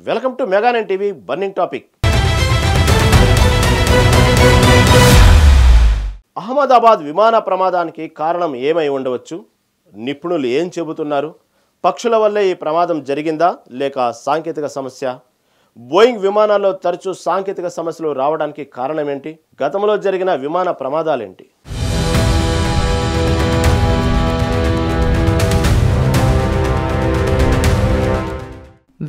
Welcome to Mega Nine TV burning topic. Ahmedabad విమాన ప్రమాదానికి కారణం ఏమై ఉండవచ్చు? నిపుణులు ఏం చెబుతున్నారు? పక్షుల వల్లే ఈ ప్రమాదం జరిగిందా లేక సాంకేతిక సమస్య? బోయింగ్ విమానాల్లో తరచూ సాంకేతిక సమస్యలు రావడానికి కారణం ఏంటి? గతంలో జరిగిన విమాన ప్రమాదాలేంటి?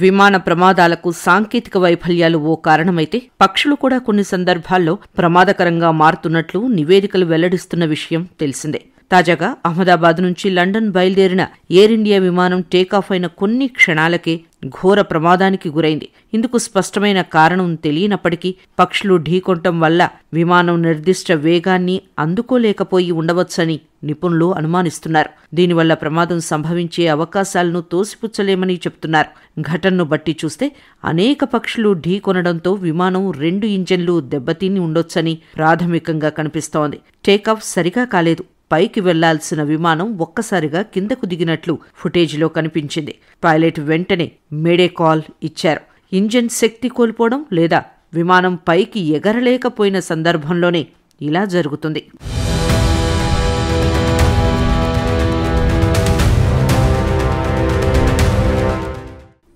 విమాన ప్రమాదాలకు సాంకేతిక వైఫల్యాలు ఓ కారణమైతే పక్షులు కూడా కొన్ని సందర్భాల్లో ప్రమాదకరంగా మారుతున్నట్లు నివేదికలు వెల్లడిస్తున్న విషయం తెలిసిందే. తాజాగా అహ్మదాబాద్ నుంచి లండన్ బయలుదేరిన ఎయిర్ ఇండియా విమానం టేకాఫ్ అయిన కొన్ని క్షణాలకే ఘోర ప్రమాదానికి గురైంది. ఇందుకు స్పష్టమైన కారణం తెలియనప్పటికీ పక్షులు ఢీకొనటం వల్ల విమానం నిర్దిష్ట వేగాన్ని అందుకోలేకపోయి ఉండవచ్చని నిపుణులు అనుమానిస్తున్నారు. దీనివల్ల ప్రమాదం సంభవించే అవకాశాలను తోసిపుచ్చలేమని చెబుతున్నారు. ఘటనను బట్టి చూస్తే అనేక పక్షులు ఢీకొనడంతో విమానం 2 ఇంజన్లు దెబ్బతిని ఉండొచ్చని ప్రాథమికంగా కనిపిస్తోంది. టేకాఫ్ సరిగా కాలేదు. పైకి వెళ్లాల్సిన విమానం ఒక్కసారిగా కిందకు దిగినట్లు ఫుటేజ్లో కనిపించింది. పైలట్ వెంటనే మేడే కాల్ ఇచ్చారు. ఇంజన్ శక్తి కోల్పోవడం లేదా విమానం పైకి ఎగరలేకపోయిన సందర్భంలోనే ఇలా జరుగుతుంది.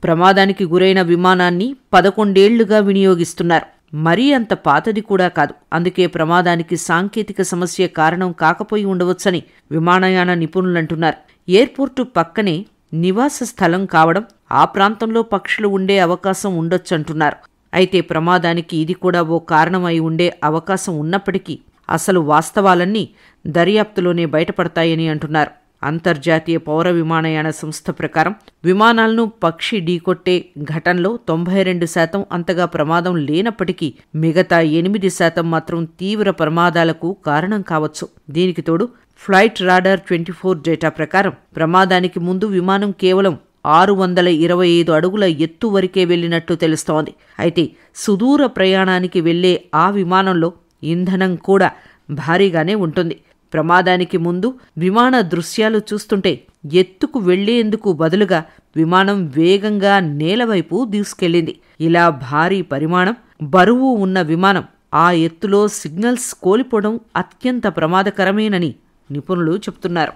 ప్రమాదానికి గురైన విమానాన్ని 11 ఏళ్లుగా వినియోగిస్తున్నారు. మరీ అంత పాతది కూడా కాదు. అందుకే ప్రమాదానికి సాంకేతిక సమస్య కారణం కాకపోయి ఉండవచ్చని విమానయాన నిపుణులంటున్నారు. ఎయిర్పోర్టు పక్కనే నివాస స్థలం కావడం, ఆ ప్రాంతంలో పక్షులు ఉండే అవకాశం ఉండొచ్చంటున్నారు. అయితే ప్రమాదానికి ఇది కూడా ఓ కారణమై ఉండే అవకాశం ఉన్నప్పటికీ అసలు వాస్తవాలన్నీ దర్యాప్తులోనే బయటపడతాయని అంటున్నారు. అంతర్జాతీయ పౌర విమానయాన సంస్థ ప్రకారం విమానాలను పక్షి ఢీకొట్టే ఘటనలో 92% అంతగా ప్రమాదం లేనప్పటికీ మిగతా 8% మాత్రం తీవ్ర ప్రమాదాలకు కారణం కావచ్చు. దీనికి తోడు ఫ్లైట్ రాడార్ 24 డేటా ప్రకారం ప్రమాదానికి ముందు విమానం కేవలం 625 అడుగుల ఎత్తు వరకే వెళ్లినట్టు తెలుస్తోంది. అయితే సుదూర ప్రయాణానికి వెళ్లే ఆ విమానంలో ఇంధనం కూడా భారీగానే ఉంటుంది. ప్రమాదానికి ముందు విమాన దృశ్యాలు చూస్తుంటే ఎత్తుకు వెళ్లేందుకు బదులుగా విమానం వేగంగా నేలవైపు దూసుకెళ్లింది. ఇలా భారీ పరిమాణం, బరువు ఉన్న విమానం ఆ ఎత్తులో సిగ్నల్స్ కోల్పోవడం అత్యంత ప్రమాదకరమేనని నిపుణులు చెబుతున్నారు.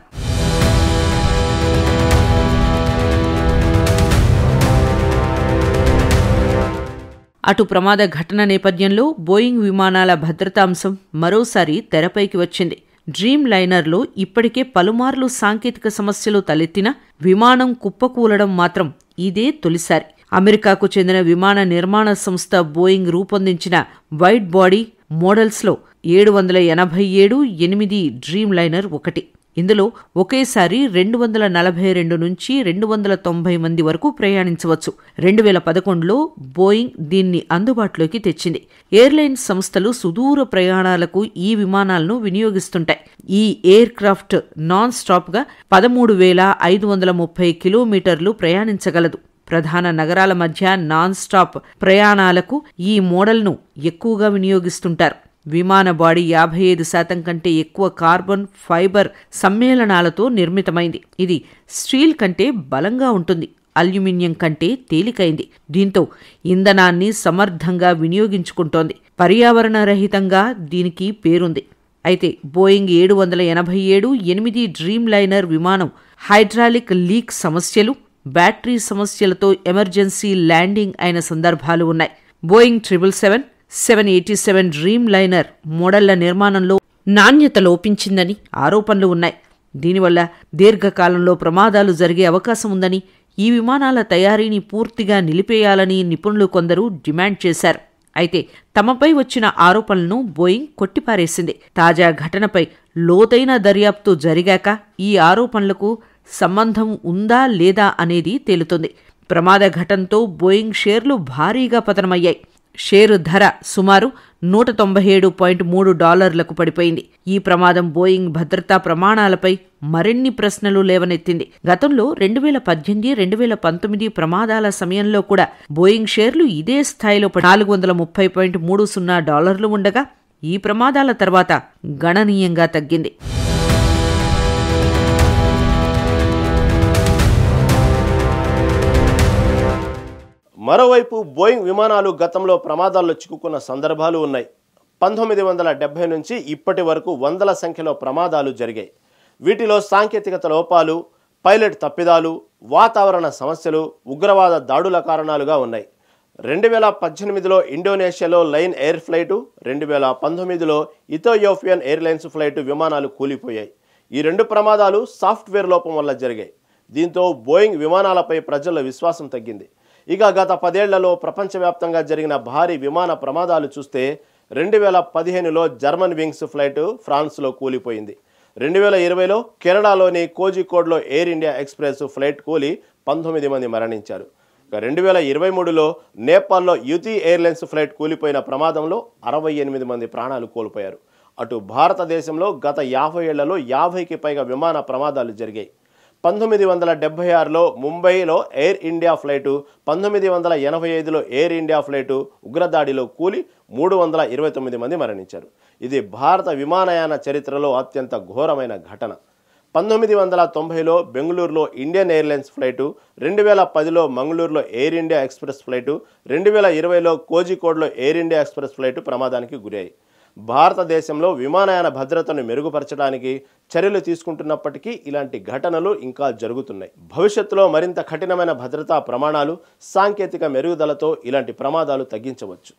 అటు ప్రమాద ఘటన నేపథ్యంలో బోయింగ్ విమానాల భద్రతా అంశం మరోసారి తెరపైకి వచ్చింది. డ్రీమ్ లైనర్లో ఇప్పటికే పలుమార్లు సాంకేతిక సమస్యలు తలెత్తినా విమానం కుప్పకూలడం మాత్రం ఇదే తొలిసారి. అమెరికాకు చెందిన విమాన నిర్మాణ సంస్థ బోయింగ్ రూపొందించిన వైడ్ బాడీ మోడల్స్లో 787-8 డ్రీమ్ లైనర్ ఒకటి. ఇందులో ఒకేసారి 242 నుంచి 290 మంది వరకు ప్రయాణించవచ్చు. 2011లో బోయింగ్ దీన్ని అందుబాటులోకి తెచ్చింది. ఎయిర్లైన్స్ సంస్థలు సుదూర ప్రయాణాలకు ఈ విమానాలను వినియోగిస్తుంటాయి. ఈ ఎయిర్ క్రాఫ్ట్ నాన్ స్టాప్గా 13,530 కిలోమీటర్లు ప్రయాణించగలదు. ప్రధాన నగరాల మధ్య నాన్ స్టాప్ ప్రయాణాలకు ఈ మోడల్ను ఎక్కువగా వినియోగిస్తుంటారు. విమాన బాడీ 55% కంటే ఎక్కువ కార్బన్ ఫైబర్ సమ్మేళనాలతో నిర్మితమైంది. ఇది స్టీల్ కంటే బలంగా ఉంటుంది. అల్యూమినియం కంటే తేలికైంది. దీంతో ఇంధనాన్ని సమర్థంగా వినియోగించుకుంటోంది. పర్యావరణ రహితంగా దీనికి పేరుంది. అయితే బోయింగ్ 787-8 డ్రీమ్ లైనర్ విమానం హైడ్రాలిక్ లీక్ సమస్యలు, బ్యాటరీ సమస్యలతో ఎమర్జెన్సీ ల్యాండింగ్ అయిన సందర్భాలు ఉన్నాయి. బోయింగ్ 777 డ్రీమ్ లైనర్ మోడళ్ల నిర్మాణంలో నాణ్యత లోపించిందని ఆరోపణలు ఉన్నాయి. దీనివల్ల దీర్ఘకాలంలో ప్రమాదాలు జరిగే అవకాశం ఉందని, ఈ విమానాల తయారీని పూర్తిగా నిలిపేయాలని నిపుణులు కొందరు డిమాండ్ చేశారు. అయితే తమపై వచ్చిన ఆరోపణలను బోయింగ్ కొట్టిపారేసింది. తాజా ఘటనపై లోతైన దర్యాప్తు జరిగాక ఈ ఆరోపణలకు సంబంధం ఉందా లేదా అనేది తేలుతుంది. ప్రమాద ఘటనతో బోయింగ్ షేర్లు భారీగా పతనమయ్యాయి. షేరు ధర సుమారు $197.3 పడిపోయింది. ఈ ప్రమాదం బోయింగ్ భద్రతా ప్రమాణాలపై మరిన్ని ప్రశ్నలు లేవనెత్తింది. గతంలో 2018-2019 ప్రమాదాల సమయంలో కూడా బోయింగ్ షేర్లు ఇదే స్థాయిలో $430.30 ఉండగా ఈ ప్రమాదాల తర్వాత గణనీయంగా తగ్గింది. మరోవైపు బోయింగ్ విమానాలు గతంలో ప్రమాదాల్లో చిక్కుకున్న సందర్భాలు ఉన్నాయి. 1970 నుంచి ఇప్పటి వరకు వందల సంఖ్యలో ప్రమాదాలు జరిగాయి. వీటిలో సాంకేతికత లోపాలు, పైలట్ తప్పిదాలు, వాతావరణ సమస్యలు, ఉగ్రవాద దాడుల కారణాలుగా ఉన్నాయి. 2018లో ఇండోనేషియాలో లైన్ ఎయిర్ ఫ్లైటు, 2019లో ఇథియోపియన్ ఎయిర్లైన్స్ ఫ్లైటు విమానాలు కూలిపోయాయి. ఈ రెండు ప్రమాదాలు సాఫ్ట్వేర్ లోపం వల్ల జరిగాయి. దీంతో బోయింగ్ విమానాలపై ప్రజల విశ్వాసం తగ్గింది. ఇక గత 10 ఏళ్లలో ప్రపంచవ్యాప్తంగా జరిగిన భారీ విమాన ప్రమాదాలు చూస్తే 2015లో జర్మన్ వింగ్స్ ఫ్లైట్ ఫ్రాన్స్లో కూలిపోయింది. 2020లో కెనడాలోని కోజికోడ్లో ఎయిర్ ఇండియా ఎక్స్ప్రెస్ ఫ్లైట్ కూలి 19 మంది మరణించారు. ఇక 2023లో నేపాల్లో యుతి ఎయిర్లైన్స్ ఫ్లైట్ కూలిపోయిన ప్రమాదంలో 68 మంది ప్రాణాలు కోల్పోయారు. అటు భారతదేశంలో గత 50 ఏళ్లలో 50కి పైగా విమాన ప్రమాదాలు జరిగాయి. 1976లో ముంబైలో ఎయిర్ ఇండియా ఫ్లైటు, 1985లో ఎయిర్ ఇండియా ఫ్లైటు ఉగ్రదాడిలో కూలి 329 మంది మరణించారు. ఇది భారత విమానయాన చరిత్రలో అత్యంత ఘోరమైన ఘటన. 1990లో బెంగళూరులో ఇండియన్ ఎయిర్లైన్స్ ఫ్లైటు, 2010లో మంగళూరులో ఎయిర్ ఇండియా ఎక్స్ప్రెస్ ఫ్లైటు, 2020లో కోజికోడ్లో ఎయిర్ ఇండియా ఎక్స్ప్రెస్ ఫ్లైటు ప్రమాదానికి గురయ్యాయి. భారతదేశంలో విమానయాన భద్రతను మెరుగుపరచడానికి చర్యలు తీసుకుంటున్నప్పటికీ ఇలాంటి ఘటనలు ఇంకా జరుగుతున్నాయి. భవిష్యత్తులో మరింత కఠినమైన భద్రతా ప్రమాణాలు, సాంకేతిక మెరుగుదలతో ఇలాంటి ప్రమాదాలు తగ్గించవచ్చు.